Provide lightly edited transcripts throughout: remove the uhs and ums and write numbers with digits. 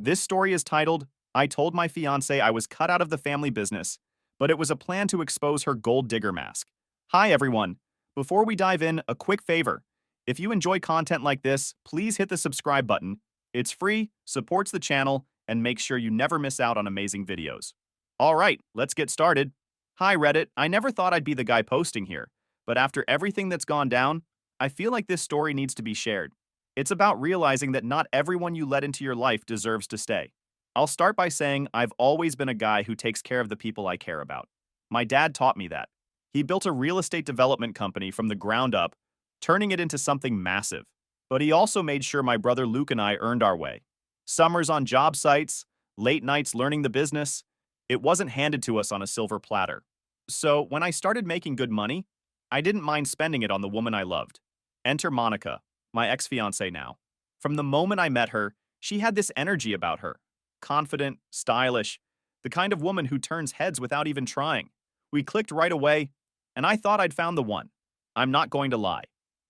This story is titled, I Told My Fiancé I Was Cut Out of the Family Business, but it was a plan to expose her gold digger mask. Hi, everyone. Before we dive in, a quick favor. If you enjoy content like this, please hit the subscribe button. It's free, supports the channel, and makes sure you never miss out on amazing videos. All right, let's get started. Hi, Reddit. I never thought I'd be the guy posting here, but after everything that's gone down, I feel like this story needs to be shared. It's about realizing that not everyone you let into your life deserves to stay. I'll start by saying I've always been a guy who takes care of the people I care about. My dad taught me that. He built a real estate development company from the ground up, turning it into something massive. But he also made sure my brother Luke and I earned our way. Summers on job sites, late nights learning the business, it wasn't handed to us on a silver platter. So when I started making good money, I didn't mind spending it on the woman I loved. Enter Monica, my ex-fiancée now. From the moment I met her, she had this energy about her. Confident, stylish, the kind of woman who turns heads without even trying. We clicked right away, and I thought I'd found the one. I'm not going to lie.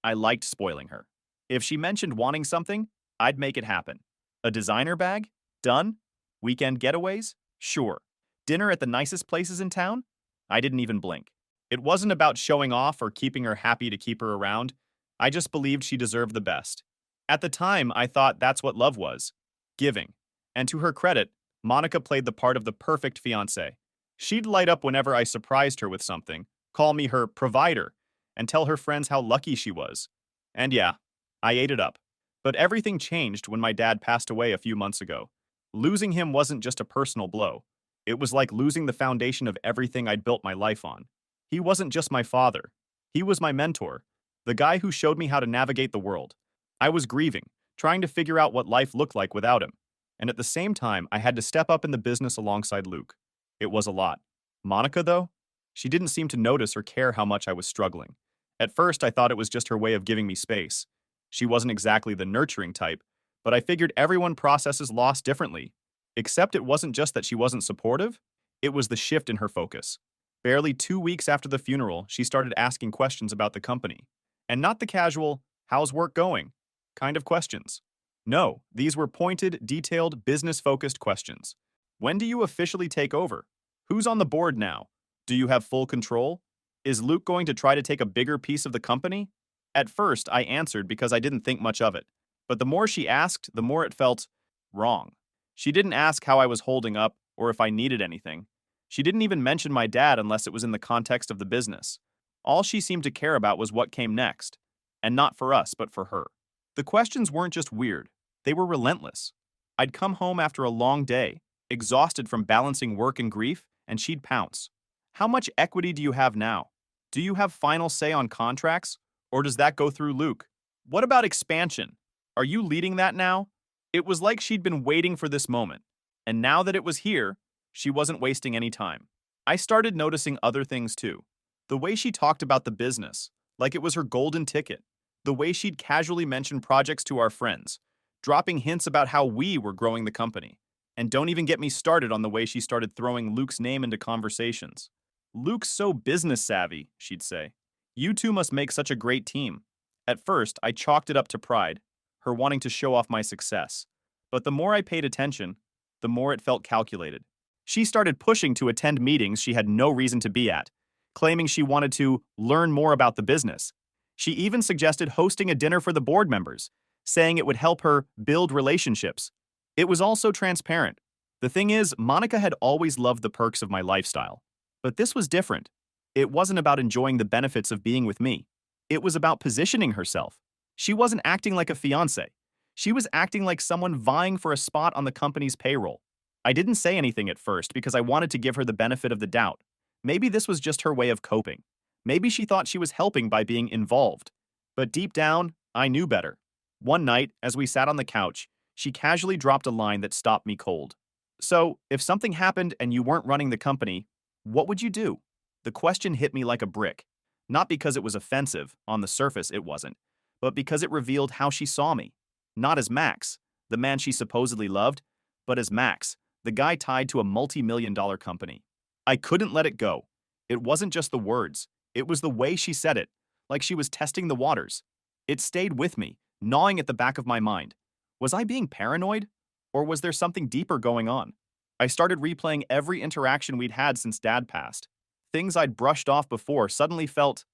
I liked spoiling her. If she mentioned wanting something, I'd make it happen. A designer bag? Done. Weekend getaways? Sure. Dinner at the nicest places in town? I didn't even blink. It wasn't about showing off or keeping her happy to keep her around. I just believed she deserved the best. At the time, I thought that's what love was. Giving. And to her credit, Monica played the part of the perfect fiancé. She'd light up whenever I surprised her with something, call me her provider, and tell her friends how lucky she was. And yeah, I ate it up. But everything changed when my dad passed away a few months ago. Losing him wasn't just a personal blow. It was like losing the foundation of everything I'd built my life on. He wasn't just my father. He was my mentor, the guy who showed me how to navigate the world. I was grieving, trying to figure out what life looked like without him. And at the same time, I had to step up in the business alongside Luke. It was a lot. Monica, though? She didn't seem to notice or care how much I was struggling. At first, I thought it was just her way of giving me space. She wasn't exactly the nurturing type, but I figured everyone processes loss differently. Except it wasn't just that she wasn't supportive, it was the shift in her focus. Barely 2 weeks after the funeral, she started asking questions about the company. And not the casual, how's work going kind of questions. No, these were pointed, detailed, business-focused questions. When do you officially take over? Who's on the board now? Do you have full control? Is Luke going to try to take a bigger piece of the company? At first, I answered because I didn't think much of it. But the more she asked, the more it felt wrong. She didn't ask how I was holding up or if I needed anything. She didn't even mention my dad unless it was in the context of the business. All she seemed to care about was what came next. And not for us, but for her. The questions weren't just weird. They were relentless. I'd come home after a long day, exhausted from balancing work and grief, and she'd pounce. How much equity do you have now? Do you have final say on contracts? Or does that go through Luke? What about expansion? Are you leading that now? It was like she'd been waiting for this moment. And now that it was here, she wasn't wasting any time. I started noticing other things too. The way she talked about the business, like it was her golden ticket. The way she'd casually mention projects to our friends, dropping hints about how we were growing the company. And don't even get me started on the way she started throwing Luke's name into conversations. Luke's so business savvy, she'd say. You two must make such a great team. At first, I chalked it up to pride, her wanting to show off my success. But the more I paid attention, the more it felt calculated. She started pushing to attend meetings she had no reason to be at, claiming she wanted to learn more about the business. She even suggested hosting a dinner for the board members, saying it would help her build relationships. It was all so transparent. The thing is, Monica had always loved the perks of my lifestyle. But this was different. It wasn't about enjoying the benefits of being with me. It was about positioning herself. She wasn't acting like a fiancé. She was acting like someone vying for a spot on the company's payroll. I didn't say anything at first because I wanted to give her the benefit of the doubt. Maybe this was just her way of coping. Maybe she thought she was helping by being involved. But deep down, I knew better. One night, as we sat on the couch, she casually dropped a line that stopped me cold. So, if something happened and you weren't running the company, what would you do? The question hit me like a brick. Not because it was offensive, on the surface it wasn't, but because it revealed how she saw me. Not as Max, the man she supposedly loved, but as Max, the guy tied to a multi-million-dollar company. I couldn't let it go. It wasn't just the words. It was the way she said it, like she was testing the waters. It stayed with me, gnawing at the back of my mind. Was I being paranoid? Or was there something deeper going on? I started replaying every interaction we'd had since Dad passed. Things I'd brushed off before suddenly felt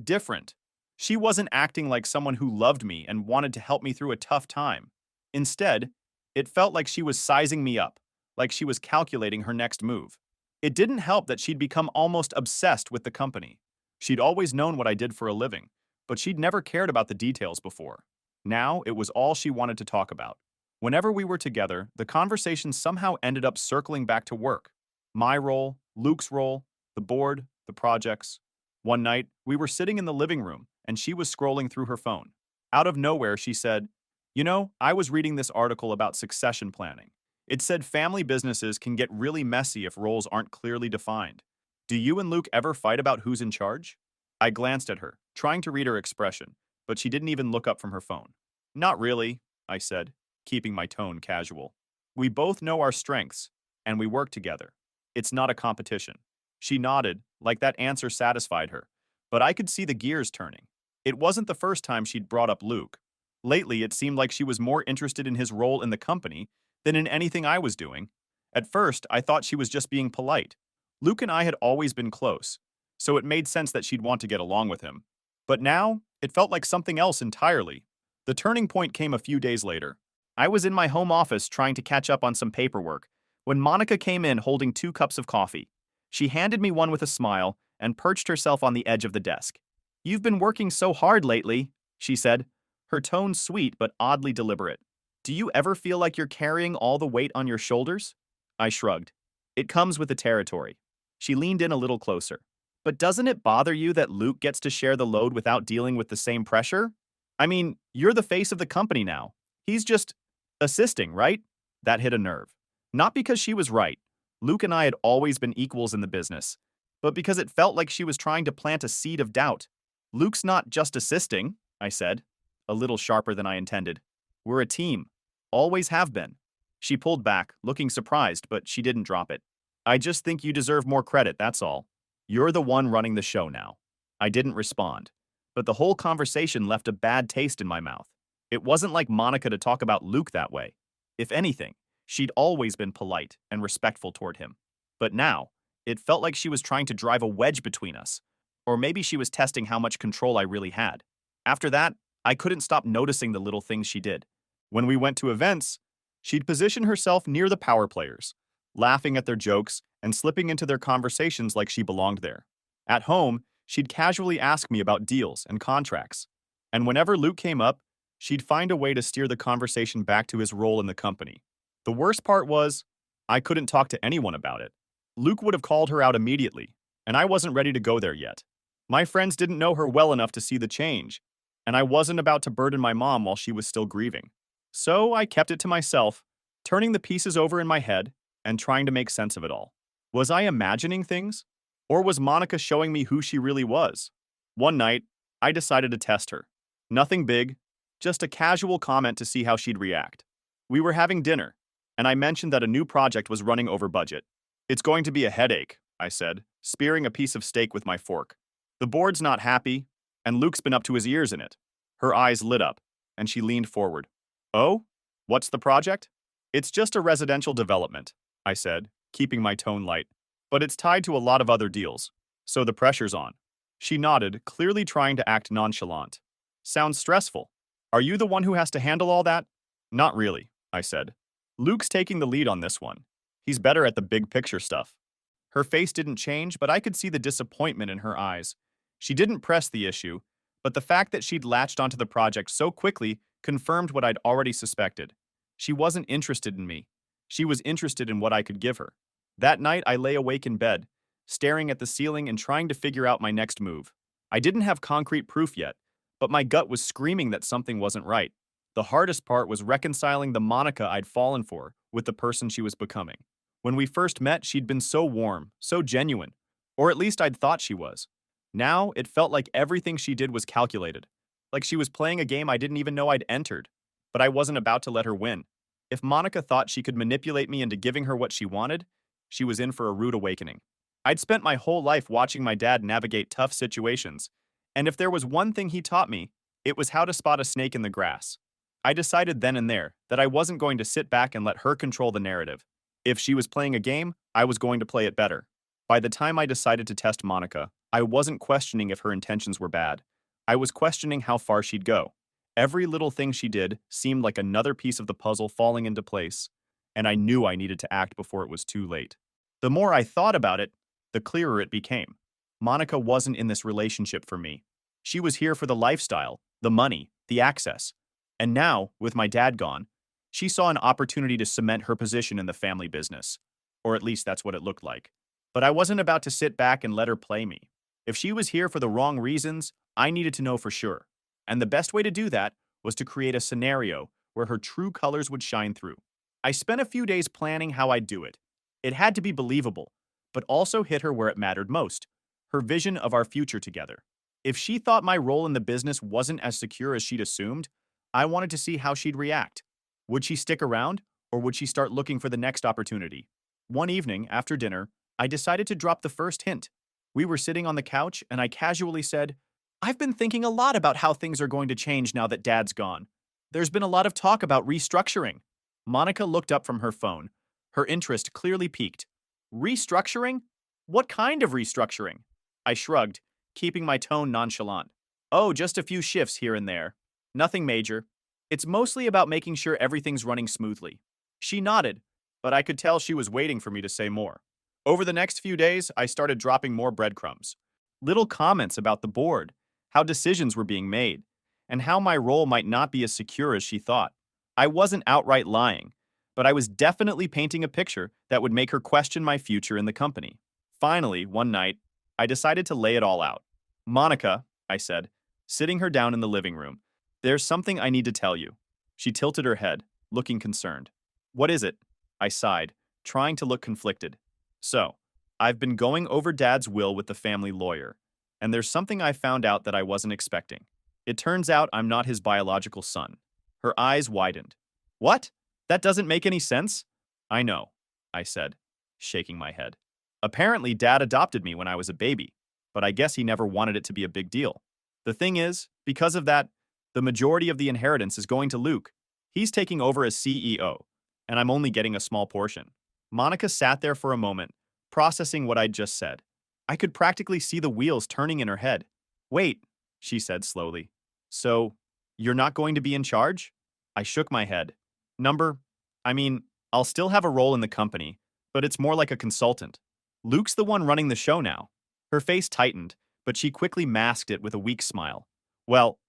different. She wasn't acting like someone who loved me and wanted to help me through a tough time. Instead, it felt like she was sizing me up, like she was calculating her next move. It didn't help that she'd become almost obsessed with the company. She'd always known what I did for a living, but she'd never cared about the details before. Now, it was all she wanted to talk about. Whenever we were together, the conversation somehow ended up circling back to work. My role, Luke's role, the board, the projects. One night, we were sitting in the living room, and she was scrolling through her phone. Out of nowhere, she said, "You know, I was reading this article about succession planning. It said family businesses can get really messy if roles aren't clearly defined. Do you and Luke ever fight about who's in charge?" I glanced at her, trying to read her expression, but she didn't even look up from her phone. "Not really," I said, keeping my tone casual. "We both know our strengths, and we work together. It's not a competition." She nodded, like that answer satisfied her, but I could see the gears turning. It wasn't the first time she'd brought up Luke. Lately, it seemed like she was more interested in his role in the company than in anything I was doing. At first, I thought she was just being polite. Luke and I had always been close, so it made sense that she'd want to get along with him. But now, it felt like something else entirely. The turning point came a few days later. I was in my home office trying to catch up on some paperwork when Monica came in holding 2 cups of coffee. She handed me one with a smile and perched herself on the edge of the desk. "You've been working so hard lately," she said, her tone sweet but oddly deliberate. "Do you ever feel like you're carrying all the weight on your shoulders?" I shrugged. "It comes with the territory." She leaned in a little closer. "But doesn't it bother you that Luke gets to share the load without dealing with the same pressure? I mean, you're the face of the company now. He's just assisting, right?" That hit a nerve. Not because she was right. Luke and I had always been equals in the business, but because it felt like she was trying to plant a seed of doubt. "Luke's not just assisting," I said, a little sharper than I intended. "We're a team. Always have been." She pulled back, looking surprised, but she didn't drop it. "I just think you deserve more credit, that's all. You're the one running the show now." I didn't respond, but the whole conversation left a bad taste in my mouth. It wasn't like Monica to talk about Luke that way. If anything, she'd always been polite and respectful toward him. But now, it felt like she was trying to drive a wedge between us. Or maybe she was testing how much control I really had. After that, I couldn't stop noticing the little things she did. When we went to events, she'd position herself near the power players, laughing at their jokes and slipping into their conversations like she belonged there. At home, she'd casually ask me about deals and contracts. And whenever Luke came up, she'd find a way to steer the conversation back to his role in the company. The worst part was, I couldn't talk to anyone about it. Luke would have called her out immediately, and I wasn't ready to go there yet. My friends didn't know her well enough to see the change, and I wasn't about to burden my mom while she was still grieving. So I kept it to myself, turning the pieces over in my head and trying to make sense of it all. Was I imagining things? Or was Monica showing me who she really was? One night, I decided to test her. Nothing big, just a casual comment to see how she'd react. We were having dinner, and I mentioned that a new project was running over budget. "It's going to be a headache," I said, spearing a piece of steak with my fork. "The board's not happy, and Luke's been up to his ears in it." Her eyes lit up, and she leaned forward. "Oh? What's the project?" "It's just a residential development," I said, keeping my tone light. "But it's tied to a lot of other deals, so the pressure's on." She nodded, clearly trying to act nonchalant. "Sounds stressful. Are you the one who has to handle all that?" "Not really," I said. "Luke's taking the lead on this one. He's better at the big picture stuff." Her face didn't change, but I could see the disappointment in her eyes. She didn't press the issue, but the fact that she'd latched onto the project so quickly confirmed what I'd already suspected. She wasn't interested in me. She was interested in what I could give her. That night, I lay awake in bed, staring at the ceiling and trying to figure out my next move. I didn't have concrete proof yet, but my gut was screaming that something wasn't right. The hardest part was reconciling the Monica I'd fallen for with the person she was becoming. When we first met, she'd been so warm, so genuine, or at least I'd thought she was. Now, it felt like everything she did was calculated, like she was playing a game I didn't even know I'd entered, but I wasn't about to let her win. If Monica thought she could manipulate me into giving her what she wanted, she was in for a rude awakening. I'd spent my whole life watching my dad navigate tough situations, and if there was one thing he taught me, it was how to spot a snake in the grass. I decided then and there that I wasn't going to sit back and let her control the narrative. If she was playing a game, I was going to play it better. By the time I decided to test Monica, I wasn't questioning if her intentions were bad. I was questioning how far she'd go. Every little thing she did seemed like another piece of the puzzle falling into place, and I knew I needed to act before it was too late. The more I thought about it, the clearer it became. Monica wasn't in this relationship for me. She was here for the lifestyle, the money, the access. And now, with my dad gone, she saw an opportunity to cement her position in the family business. Or at least that's what it looked like. But I wasn't about to sit back and let her play me. If she was here for the wrong reasons, I needed to know for sure. And the best way to do that was to create a scenario where her true colors would shine through. I spent a few days planning how I'd do it. It had to be believable, but also hit her where it mattered most, her vision of our future together. If she thought my role in the business wasn't as secure as she'd assumed, I wanted to see how she'd react. Would she stick around, or would she start looking for the next opportunity? One evening, after dinner, I decided to drop the first hint. We were sitting on the couch, and I casually said, "I've been thinking a lot about how things are going to change now that Dad's gone. There's been a lot of talk about restructuring." Monica looked up from her phone. Her interest clearly piqued. "Restructuring? What kind of restructuring?" I shrugged, keeping my tone nonchalant. "Oh, just a few shifts here and there. Nothing major. It's mostly about making sure everything's running smoothly." She nodded, but I could tell she was waiting for me to say more. Over the next few days, I started dropping more breadcrumbs. Little comments about the board, how decisions were being made, and how my role might not be as secure as she thought. I wasn't outright lying, but I was definitely painting a picture that would make her question my future in the company. Finally, one night, I decided to lay it all out. "Monica," I said, sitting her down in the living room, "there's something I need to tell you." She tilted her head, looking concerned. "What is it?" I sighed, trying to look conflicted. "So, I've been going over Dad's will with the family lawyer, and there's something I found out that I wasn't expecting. It turns out I'm not his biological son." Her eyes widened. "What? That doesn't make any sense." "I know," I said, shaking my head. "Apparently, Dad adopted me when I was a baby, but I guess he never wanted it to be a big deal. The thing is, because of that, the majority of the inheritance is going to Luke. He's taking over as CEO, and I'm only getting a small portion." Monica sat there for a moment, processing what I'd just said. I could practically see the wheels turning in her head. "Wait," she said slowly. "So, you're not going to be in charge?" I shook my head. I'll still have a role in the company, but it's more like a consultant. Luke's the one running the show now." Her face tightened, but she quickly masked it with a weak smile. "Well,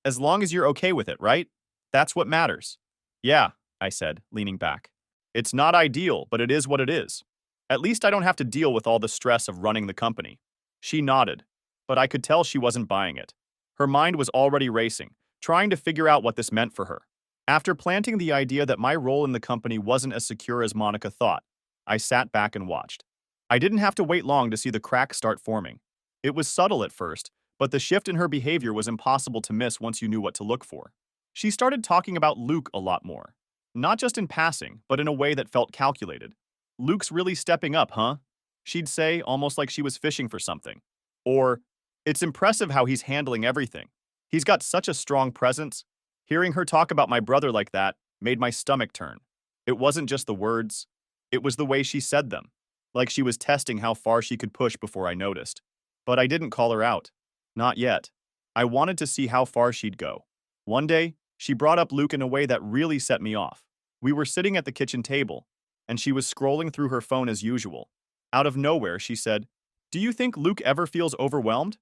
as long as you're okay with it, right? That's what matters." "Yeah," I said, leaning back. "It's not ideal, but it is what it is. At least I don't have to deal with all the stress of running the company." She nodded, but I could tell she wasn't buying it. Her mind was already racing, trying to figure out what this meant for her. After planting the idea that my role in the company wasn't as secure as Monica thought, I sat back and watched. I didn't have to wait long to see the cracks start forming. It was subtle at first, but the shift in her behavior was impossible to miss once you knew what to look for. She started talking about Luke a lot more. Not just in passing, but in a way that felt calculated. "Luke's really stepping up, huh?" she'd say, almost like she was fishing for something. Or, "It's impressive how he's handling everything. He's got such a strong presence." Hearing her talk about my brother like that made my stomach turn. It wasn't just the words, it was the way she said them, like she was testing how far she could push before I noticed. But I didn't call her out. Not yet. I wanted to see how far she'd go. One day, she brought up Luke in a way that really set me off. We were sitting at the kitchen table, and she was scrolling through her phone as usual. Out of nowhere, she said, "Do you think Luke ever feels overwhelmed?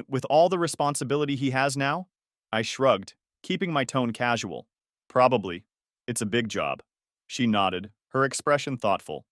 With all the responsibility he has now?" I shrugged, keeping my tone casual. "Probably. It's a big job." She nodded, her expression thoughtful.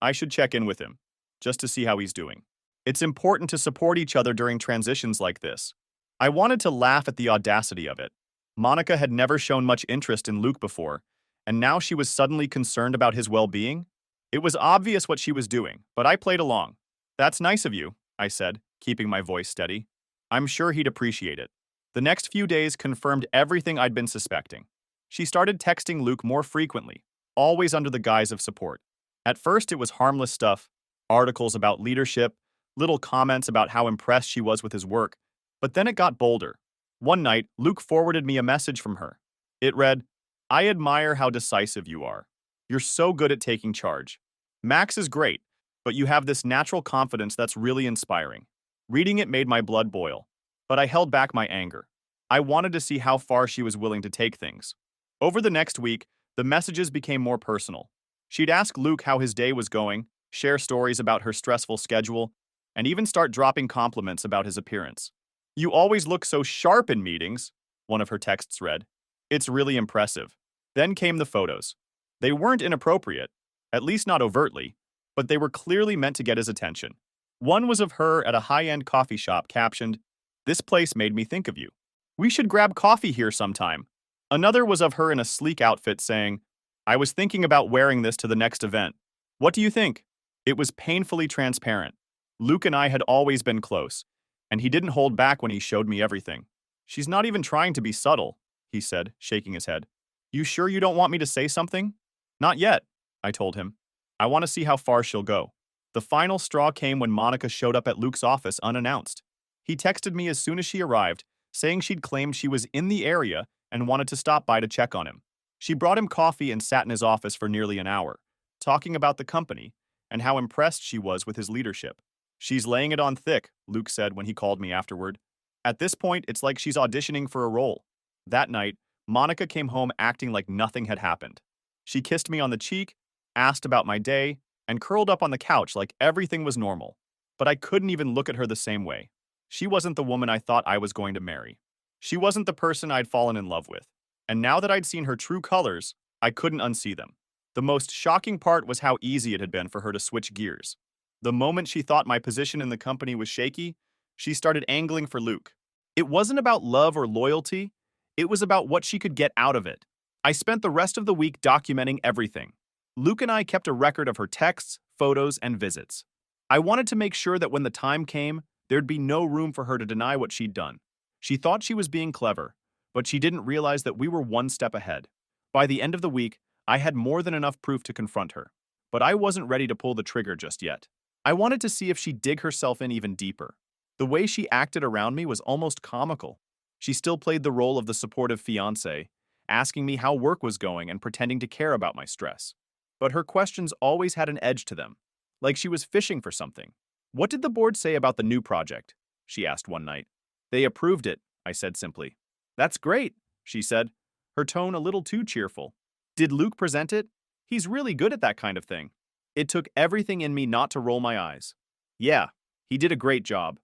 "I should check in with him, just to see how he's doing. It's important to support each other during transitions like this." I wanted to laugh at the audacity of it. Monica had never shown much interest in Luke before, and now she was suddenly concerned about his well-being? It was obvious what she was doing, but I played along. "That's nice of you," I said, keeping my voice steady. "I'm sure he'd appreciate it." The next few days confirmed everything I'd been suspecting. She started texting Luke more frequently, always under the guise of support. At first it was harmless stuff, articles about leadership, little comments about how impressed she was with his work, but then it got bolder. One night, Luke forwarded me a message from her. It read, "I admire how decisive you are. You're so good at taking charge. Max is great, but you have this natural confidence that's really inspiring." Reading it made my blood boil, but I held back my anger. I wanted to see how far she was willing to take things. Over the next week, the messages became more personal. She'd ask Luke how his day was going, share stories about her stressful schedule, and even start dropping compliments about his appearance. "You always look so sharp in meetings," one of her texts read. "It's really impressive." Then came the photos. They weren't inappropriate, at least not overtly, but they were clearly meant to get his attention. One was of her at a high-end coffee shop captioned, "This place made me think of you. We should grab coffee here sometime." Another was of her in a sleek outfit saying, "I was thinking about wearing this to the next event. What do you think?" It was painfully transparent. Luke and I had always been close, and he didn't hold back when he showed me everything. "She's not even trying to be subtle," he said, shaking his head. "You sure you don't want me to say something?" "Not yet," I told him. "I want to see how far she'll go." The final straw came when Monica showed up at Luke's office unannounced. He texted me as soon as she arrived, saying she'd claimed she was in the area and wanted to stop by to check on him. She brought him coffee and sat in his office for nearly an hour, talking about the company and how impressed she was with his leadership. "She's laying it on thick," Luke said when he called me afterward. "At this point, it's like she's auditioning for a role." That night, Monica came home acting like nothing had happened. She kissed me on the cheek, asked about my day, and curled up on the couch like everything was normal. But I couldn't even look at her the same way. She wasn't the woman I thought I was going to marry. She wasn't the person I'd fallen in love with. And now that I'd seen her true colors, I couldn't unsee them. The most shocking part was how easy it had been for her to switch gears. The moment she thought my position in the company was shaky, she started angling for Luke. It wasn't about love or loyalty, it was about what she could get out of it. I spent the rest of the week documenting everything. Luke and I kept a record of her texts, photos, and visits. I wanted to make sure that when the time came, there'd be no room for her to deny what she'd done. She thought she was being clever, but she didn't realize that we were one step ahead. By the end of the week, I had more than enough proof to confront her, but I wasn't ready to pull the trigger just yet. I wanted to see if she'd dig herself in even deeper. The way she acted around me was almost comical. She still played the role of the supportive fiancé, asking me how work was going and pretending to care about my stress. But her questions always had an edge to them, like she was fishing for something. "What did the board say about the new project?" she asked one night. "They approved it," I said simply. "That's great," she said, her tone a little too cheerful. "Did Luke present it? He's really good at that kind of thing." It took everything in me not to roll my eyes. "Yeah, he did a great job."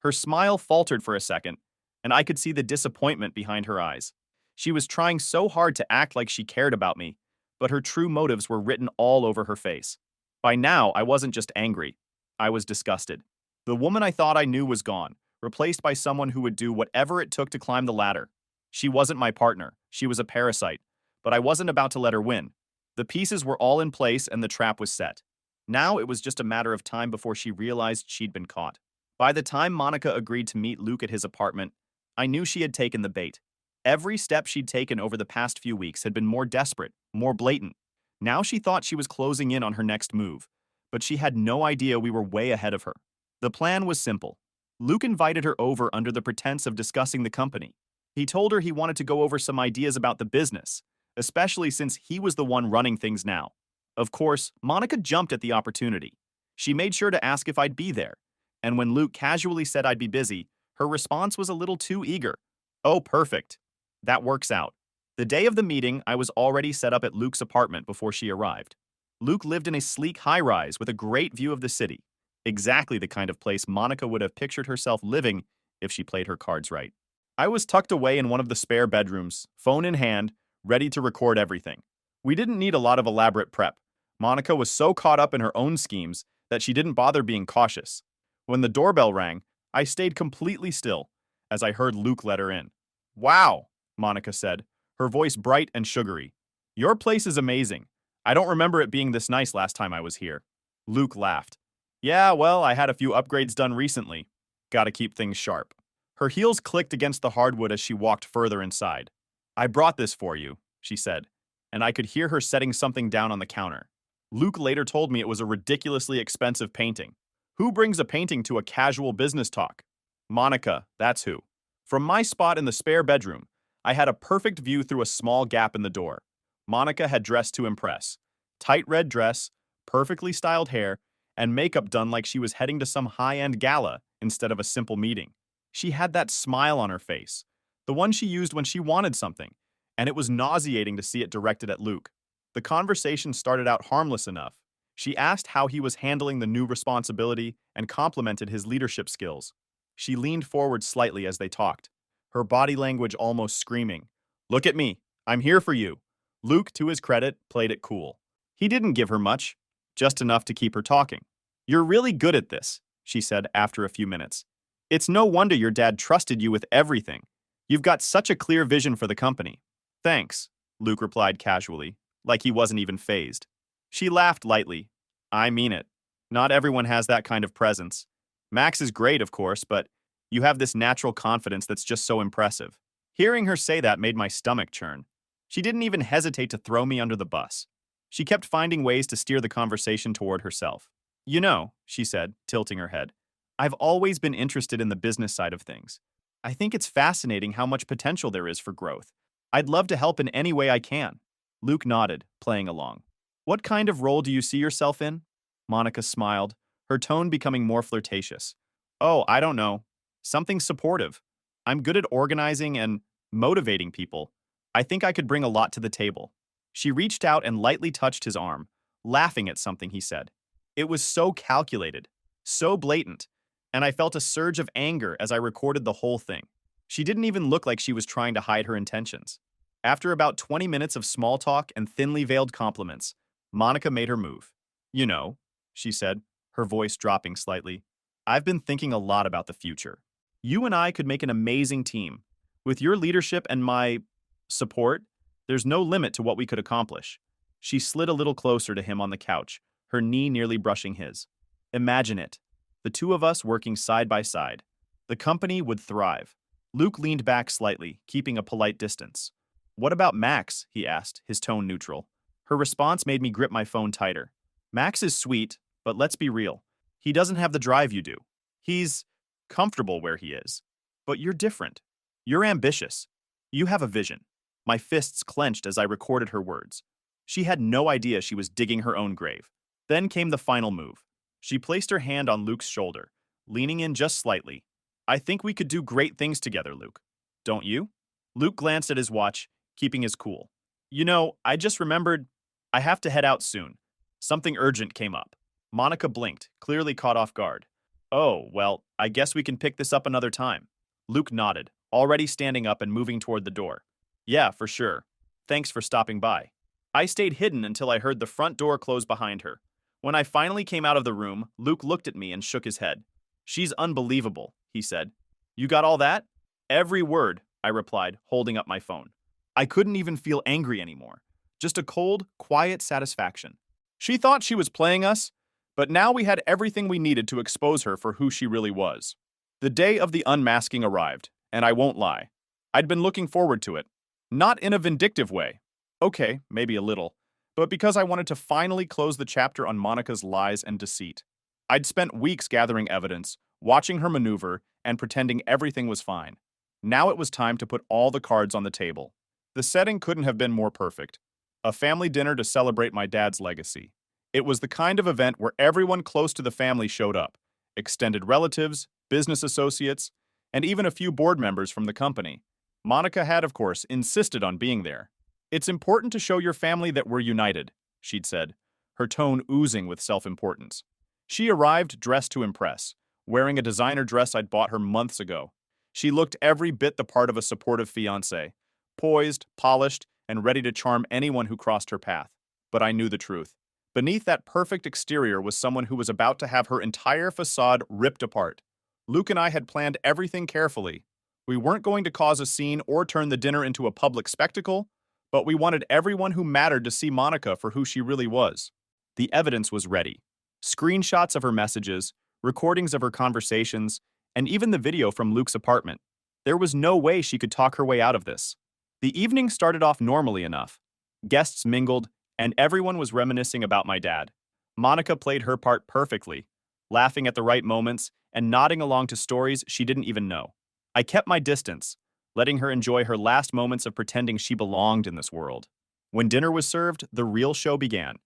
Her smile faltered for a second, and I could see the disappointment behind her eyes. She was trying so hard to act like she cared about me, but her true motives were written all over her face. By now, I wasn't just angry. I was disgusted. The woman I thought I knew was gone, replaced by someone who would do whatever it took to climb the ladder. She wasn't my partner. She was a parasite. But I wasn't about to let her win. The pieces were all in place and the trap was set. Now it was just a matter of time before she realized she'd been caught. By the time Monica agreed to meet Luke at his apartment, I knew she had taken the bait. Every step she'd taken over the past few weeks had been more desperate, more blatant. Now she thought she was closing in on her next move, but she had no idea we were way ahead of her. The plan was simple. Luke invited her over under the pretense of discussing the company. He told her he wanted to go over some ideas about the business, especially since he was the one running things now. Of course, Monica jumped at the opportunity. She made sure to ask if I'd be there, and when Luke casually said I'd be busy, her response was a little too eager. "Oh, perfect. That works out." The day of the meeting, I was already set up at Luke's apartment before she arrived. Luke lived in a sleek high-rise with a great view of the city. Exactly the kind of place Monica would have pictured herself living if she played her cards right. I was tucked away in one of the spare bedrooms, phone in hand, ready to record everything. We didn't need a lot of elaborate prep. Monica was so caught up in her own schemes that she didn't bother being cautious. When the doorbell rang, I stayed completely still as I heard Luke let her in. "Wow," Monica said, her voice bright and sugary. "Your place is amazing. I don't remember it being this nice last time I was here." Luke laughed. "Yeah, well, I had a few upgrades done recently. Gotta keep things sharp." Her heels clicked against the hardwood as she walked further inside. "I brought this for you," she said, and I could hear her setting something down on the counter. Luke later told me it was a ridiculously expensive painting. Who brings a painting to a casual business talk? Monica, that's who. From my spot in the spare bedroom, I had a perfect view through a small gap in the door. Monica had dressed to impress. Tight red dress, perfectly styled hair, and makeup done like she was heading to some high-end gala instead of a simple meeting. She had that smile on her face, the one she used when she wanted something, and it was nauseating to see it directed at Luke. The conversation started out harmless enough. She asked how he was handling the new responsibility and complimented his leadership skills. She leaned forward slightly as they talked, her body language almost screaming, "Look at me, I'm here for you." Luke, to his credit, played it cool. He didn't give her much, just enough to keep her talking. "You're really good at this," she said after a few minutes. "It's no wonder your dad trusted you with everything. You've got such a clear vision for the company." "Thanks," Luke replied casually, like he wasn't even fazed. She laughed lightly. "I mean it. Not everyone has that kind of presence. Max is great, of course, but you have this natural confidence that's just so impressive." Hearing her say that made my stomach churn. She didn't even hesitate to throw me under the bus. She kept finding ways to steer the conversation toward herself. "You know," she said, tilting her head, "I've always been interested in the business side of things. I think it's fascinating how much potential there is for growth. I'd love to help in any way I can." Luke nodded, playing along. "What kind of role do you see yourself in?" Monica smiled, her tone becoming more flirtatious. "Oh, I don't know. Something supportive. I'm good at organizing and motivating people. I think I could bring a lot to the table." She reached out and lightly touched his arm, laughing at something he said. It was so calculated, so blatant, and I felt a surge of anger as I recorded the whole thing. She didn't even look like she was trying to hide her intentions. After about 20 minutes of small talk and thinly veiled compliments, Monica made her move. "You know," she said, her voice dropping slightly, "I've been thinking a lot about the future. You and I could make an amazing team. With your leadership and my support, there's no limit to what we could accomplish." She slid a little closer to him on the couch, her knee nearly brushing his. "Imagine it. The two of us working side by side. The company would thrive." Luke leaned back slightly, keeping a polite distance. "What about Max?" he asked, his tone neutral. Her response made me grip my phone tighter. "Max is sweet, but let's be real. He doesn't have the drive you do. He's comfortable where he is. But you're different. You're ambitious. You have a vision." My fists clenched as I recorded her words. She had no idea she was digging her own grave. Then came the final move. She placed her hand on Luke's shoulder, leaning in just slightly. "I think we could do great things together, Luke. Don't you?" Luke glanced at his watch, keeping his cool. "You know, I just remembered I have to head out soon. Something urgent came up." Monica blinked, clearly caught off guard. "Oh, well, I guess we can pick this up another time." Luke nodded, already standing up and moving toward the door. "Yeah, for sure. Thanks for stopping by." I stayed hidden until I heard the front door close behind her. When I finally came out of the room, Luke looked at me and shook his head. "She's unbelievable," he said. "You got all that?" "Every word," I replied, holding up my phone. I couldn't even feel angry anymore. Just a cold, quiet satisfaction. She thought she was playing us, but now we had everything we needed to expose her for who she really was. The day of the unmasking arrived, and I won't lie. I'd been looking forward to it. Not in a vindictive way. Okay, maybe a little. But because I wanted to finally close the chapter on Monica's lies and deceit. I'd spent weeks gathering evidence, watching her maneuver, and pretending everything was fine. Now it was time to put all the cards on the table. The setting couldn't have been more perfect. A family dinner to celebrate my dad's legacy. It was the kind of event where everyone close to the family showed up. Extended relatives, business associates, and even a few board members from the company. Monica had, of course, insisted on being there. "It's important to show your family that we're united," she'd said, her tone oozing with self-importance. She arrived dressed to impress, wearing a designer dress I'd bought her months ago. She looked every bit the part of a supportive fiancé, poised, polished, and ready to charm anyone who crossed her path. But I knew the truth. Beneath that perfect exterior was someone who was about to have her entire facade ripped apart. Luke and I had planned everything carefully. We weren't going to cause a scene or turn the dinner into a public spectacle, but we wanted everyone who mattered to see Monica for who she really was. The evidence was ready. Screenshots of her messages, recordings of her conversations, and even the video from Luke's apartment. There was no way she could talk her way out of this. The evening started off normally enough. Guests mingled, and everyone was reminiscing about my dad. Monica played her part perfectly, laughing at the right moments and nodding along to stories she didn't even know. I kept my distance, letting her enjoy her last moments of pretending she belonged in this world. When dinner was served, the real show began.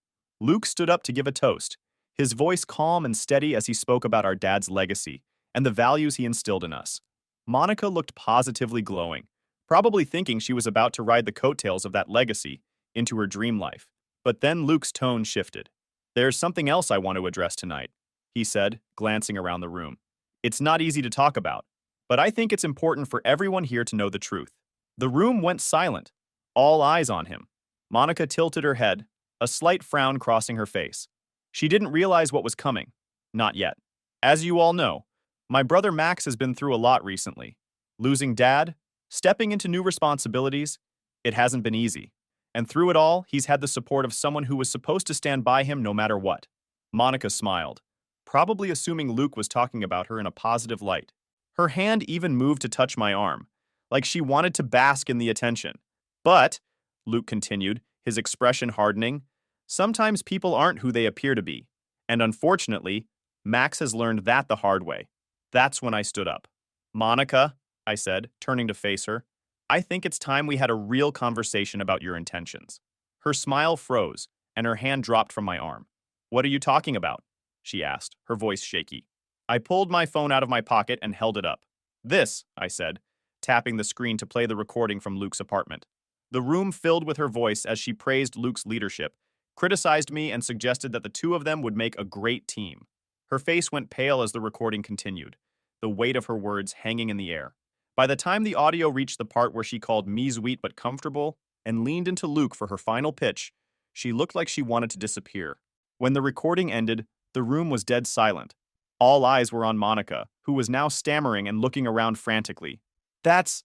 Luke stood up to give a toast, his voice calm and steady as he spoke about our dad's legacy and the values he instilled in us. Monica looked positively glowing, probably thinking she was about to ride the coattails of that legacy into her dream life. But then Luke's tone shifted. "There's something else I want to address tonight," he said, glancing around the room. "It's not easy to talk about, but I think it's important for everyone here to know the truth." The room went silent, all eyes on him. Monica tilted her head, a slight frown crossing her face. She didn't realize what was coming. Not yet. As you all know, my brother Max has been through a lot recently. Losing dad, stepping into new responsibilities, it hasn't been easy. And through it all, he's had the support of someone who was supposed to stand by him no matter what. Monica smiled, probably assuming Luke was talking about her in a positive light. Her hand even moved to touch my arm, like she wanted to bask in the attention. "But," Luke continued, his expression hardening, "sometimes people aren't who they appear to be. And unfortunately, Max has learned that the hard way." That's when I stood up. "Monica," I said, turning to face her, "I think it's time we had a real conversation about your intentions." Her smile froze, and her hand dropped from my arm. "What are you talking about?" she asked, her voice shaky. I pulled my phone out of my pocket and held it up. "This," I said, tapping the screen to play the recording from Luke's apartment. The room filled with her voice as she praised Luke's leadership, criticized me, and suggested that the two of them would make a great team. Her face went pale as the recording continued, the weight of her words hanging in the air. By the time the audio reached the part where she called me sweet but comfortable and leaned into Luke for her final pitch, she looked like she wanted to disappear. When the recording ended, the room was dead silent. All eyes were on Monica, who was now stammering and looking around frantically. That's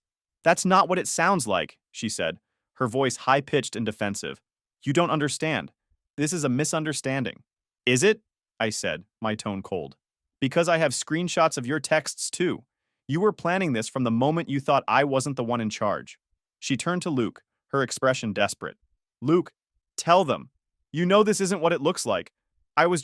not what it sounds like," she said, her voice high-pitched and defensive. "You don't understand. This is a misunderstanding." "Is it?" I said, my tone cold. "Because I have screenshots of your texts too. You were planning this from the moment you thought I wasn't the one in charge." She turned to Luke, her expression desperate. "Luke, tell them. You know this isn't what it looks like. I was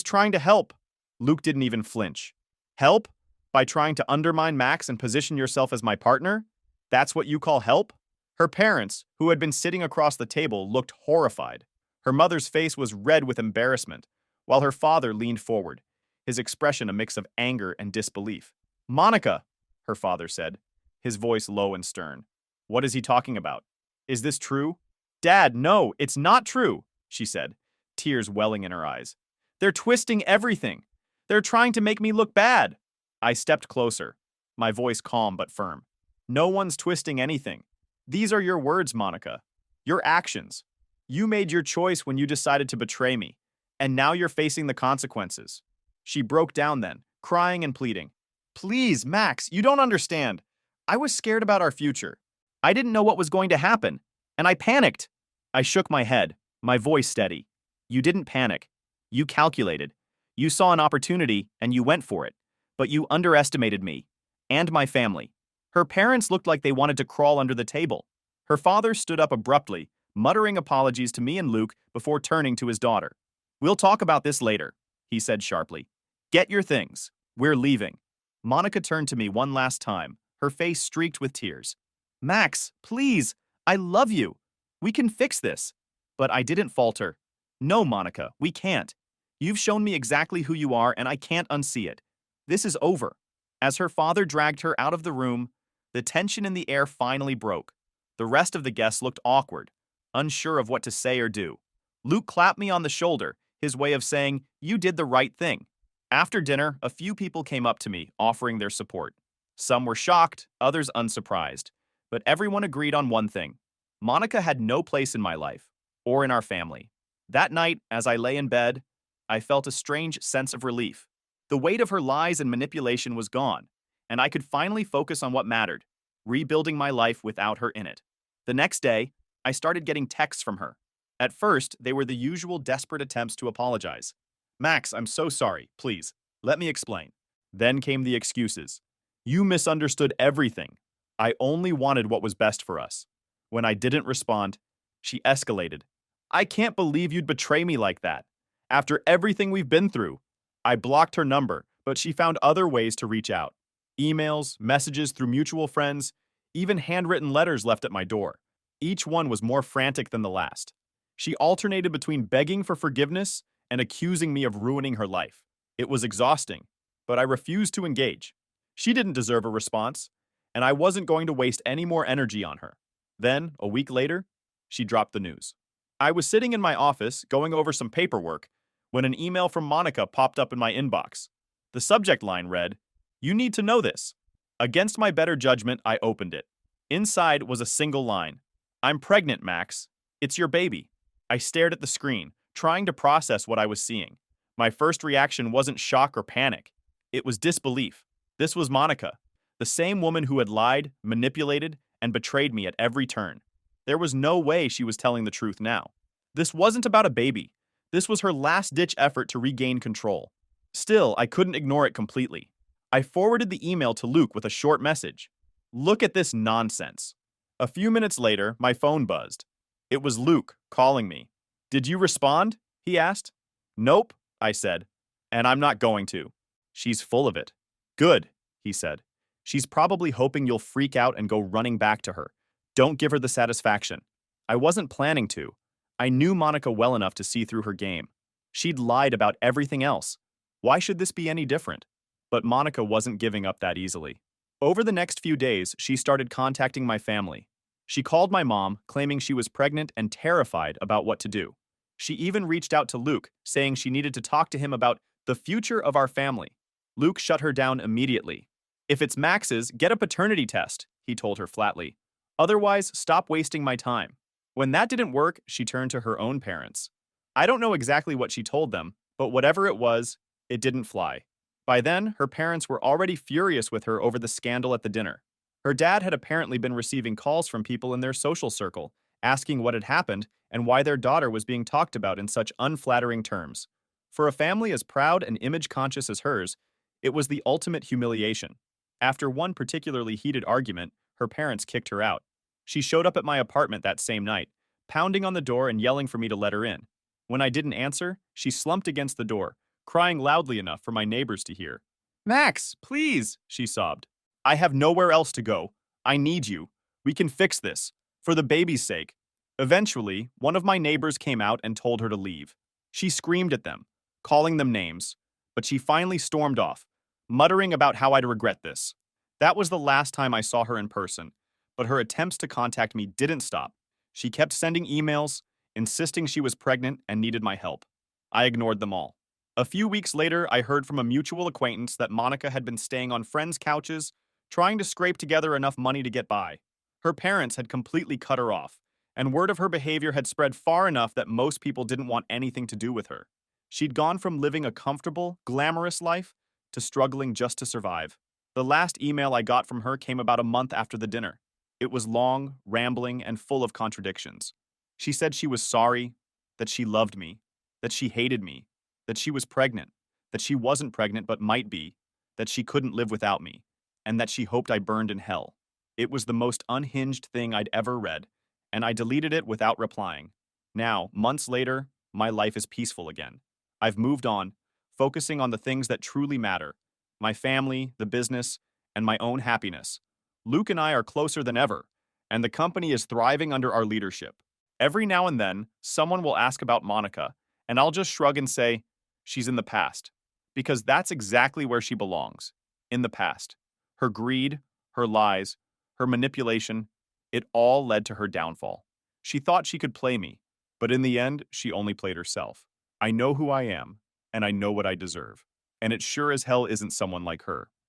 trying to help." Luke didn't even flinch. "Help? By trying to undermine Max and position yourself as my partner? That's what you call help?" Her parents, who had been sitting across the table, looked horrified. Her mother's face was red with embarrassment, while her father leaned forward, his expression a mix of anger and disbelief. "Monica," her father said, his voice low and stern. "What is he talking about? Is this true?" "Dad, no, it's not true," she said, tears welling in her eyes. "They're twisting everything. They're trying to make me look bad." I stepped closer, my voice calm but firm. "No one's twisting anything. These are your words, Monica. Your actions. You made your choice when you decided to betray me, and now you're facing the consequences." She broke down then, crying and pleading. "Please, Max, you don't understand. I was scared about our future. I didn't know what was going to happen, and I panicked." I shook my head, my voice steady. "You didn't panic. You calculated. You saw an opportunity, and you went for it. But you underestimated me, and my family." Her parents looked like they wanted to crawl under the table. Her father stood up abruptly, muttering apologies to me and Luke before turning to his daughter. "We'll talk about this later," he said sharply. "Get your things. We're leaving." Monica turned to me one last time, her face streaked with tears. "Max, please, I love you. We can fix this." But I didn't falter. "No, Monica, we can't. You've shown me exactly who you are, and I can't unsee it. This is over." As her father dragged her out of the room, the tension in the air finally broke. The rest of the guests looked awkward, unsure of what to say or do. Luke clapped me on the shoulder, his way of saying, "You did the right thing." After dinner, a few people came up to me, offering their support. Some were shocked, others unsurprised. But everyone agreed on one thing. Monica had no place in my life, or in our family. That night, as I lay in bed, I felt a strange sense of relief. The weight of her lies and manipulation was gone, and I could finally focus on what mattered, rebuilding my life without her in it. The next day, I started getting texts from her. At first, they were the usual desperate attempts to apologize. "Max, I'm so sorry. Please, let me explain." Then came the excuses. "You misunderstood everything. I only wanted what was best for us." When I didn't respond, she escalated. "I can't believe you'd betray me like that. After everything we've been through." I blocked her number, but she found other ways to reach out. Emails, messages through mutual friends, even handwritten letters left at my door. Each one was more frantic than the last. She alternated between begging for forgiveness and accusing me of ruining her life. It was exhausting, but I refused to engage. She didn't deserve a response, and I wasn't going to waste any more energy on her. Then, a week later, she dropped the news. I was sitting in my office going over some paperwork when an email from Monica popped up in my inbox. The subject line read, "You need to know this." Against my better judgment, I opened it. Inside was a single line. "I'm pregnant, Max. It's your baby." I stared at the screen, trying to process what I was seeing. My first reaction wasn't shock or panic. It was disbelief. This was Monica, the same woman who had lied, manipulated, and betrayed me at every turn. There was no way she was telling the truth now. This wasn't about a baby. This was her last-ditch effort to regain control. Still, I couldn't ignore it completely. I forwarded the email to Luke with a short message. "Look at this nonsense." A few minutes later, my phone buzzed. It was Luke calling me. "Did you respond?" he asked. "Nope," I said. "And I'm not going to." "She's full of it." "Good," he said. "She's probably hoping you'll freak out and go running back to her. Don't give her the satisfaction." I wasn't planning to. I knew Monica well enough to see through her game. She'd lied about everything else. Why should this be any different? But Monica wasn't giving up that easily. Over the next few days, she started contacting my family. She called my mom, claiming she was pregnant and terrified about what to do. She even reached out to Luke, saying she needed to talk to him about the future of our family. Luke shut her down immediately. "If it's Max's, get a paternity test," he told her flatly. "Otherwise, stop wasting my time." When that didn't work, she turned to her own parents. I don't know exactly what she told them, but whatever it was, it didn't fly. By then, her parents were already furious with her over the scandal at the dinner. Her dad had apparently been receiving calls from people in their social circle, asking what had happened and why their daughter was being talked about in such unflattering terms. For a family as proud and image-conscious as hers, it was the ultimate humiliation. After one particularly heated argument, her parents kicked her out. She showed up at my apartment that same night, pounding on the door and yelling for me to let her in. When I didn't answer, she slumped against the door, crying loudly enough for my neighbors to hear. "Max, please," she sobbed. "I have nowhere else to go. I need you. We can fix this. For the baby's sake." Eventually, one of my neighbors came out and told her to leave. She screamed at them, calling them names, but she finally stormed off, muttering about how I'd regret this. That was the last time I saw her in person, but her attempts to contact me didn't stop. She kept sending emails, insisting she was pregnant and needed my help. I ignored them all. A few weeks later, I heard from a mutual acquaintance that Monica had been staying on friends' couches, trying to scrape together enough money to get by. Her parents had completely cut her off, and word of her behavior had spread far enough that most people didn't want anything to do with her. She'd gone from living a comfortable, glamorous life to struggling just to survive. The last email I got from her came about a month after the dinner. It was long, rambling, and full of contradictions. She said she was sorry, that she loved me, that she hated me, that she was pregnant, that she wasn't pregnant but might be, that she couldn't live without me, and that she hoped I burned in hell. It was the most unhinged thing I'd ever read, and I deleted it without replying. Now, months later, my life is peaceful again. I've moved on, focusing on the things that truly matter: my family, the business, and my own happiness. Luke and I are closer than ever, and the company is thriving under our leadership. Every now and then, someone will ask about Monica, and I'll just shrug and say, she's in the past. Because that's exactly where she belongs. In the past. Her greed, her lies, her manipulation, it all led to her downfall. She thought she could play me, but in the end, she only played herself. I know who I am, and I know what I deserve. And it sure as hell isn't someone like her.